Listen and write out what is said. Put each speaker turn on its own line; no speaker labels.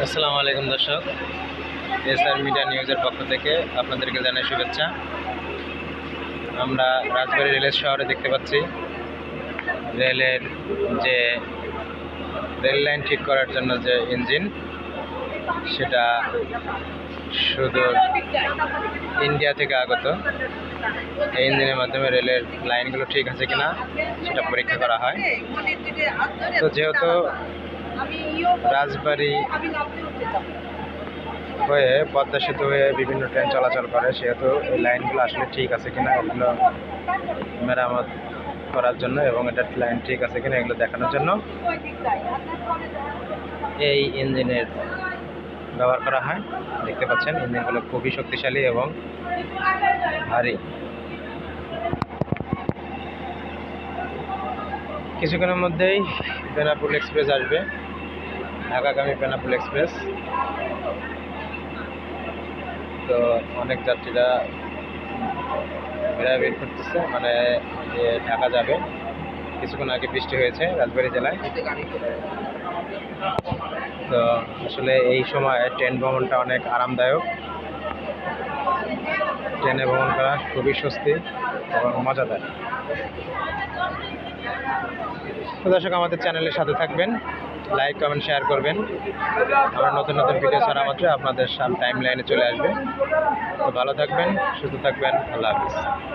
আসসালামু আলাইকুম দর্শক, এসআর মিডিয়া নিউজের পক্ষ থেকে আপনাদেরকে জানাই শুভেচ্ছা। আমরা রাজবাড়ী রেলের শহরে দেখতে পাচ্ছি রেলের যে রেল লাইন ঠিক করার জন্য যে ইঞ্জিন, সেটা সুদূর ইন্ডিয়া থেকে আগত। এই ইঞ্জিনের মাধ্যমে রেলের লাইনগুলো ঠিক আছে কিনা সেটা পরীক্ষা করা হয়। তো যেহেতু রাজবাড়ী হয়ে পদ্মা সেতু হয়ে বিভিন্ন ট্রেন চলাচল করে, সেহেতু এই লাইনগুলো আসলে ঠিক আছে কিনা এগুলো মেরামত করার জন্য এবং এটা লাইন ঠিক আছে কিনা এগুলো দেখানোর জন্য এই ইঞ্জিনের ব্যবহার করা হয়। দেখতে পাচ্ছেন ইঞ্জিনগুলো খুবই শক্তিশালী এবং ভারী। কিছুক্ষণের মধ্যেই বেনাপুল এক্সপ্রেস আসবে, ঢাকাগামী বেনাপুল এক্সপ্রেস। তো অনেক যাত্রীরা বের করতেছে, মানে ঢাকা যাবে। কিছুক্ষণ আগে বৃষ্টি হয়েছে রাজবাড়ী জেলায়। তো আসলে এই সময় ট্রেন ভ্রমণটা অনেক আরামদায়ক। ট্রেনে ভ্রমণ করা খুবই স্বস্তি এবং মজাদার। তো দর্শক, আমাদের চ্যানেলের সাথে থাকবেন, লাইক কমেন্ট শেয়ার করবেন। আমরা নতুন নতুন ভিডিও ছাড়া মাত্র আপনাদের টাইম লাইনে চলে আসবে। তো ভালো থাকবেন, সুস্থ থাকবেন। আল্লাহ হাফিজ।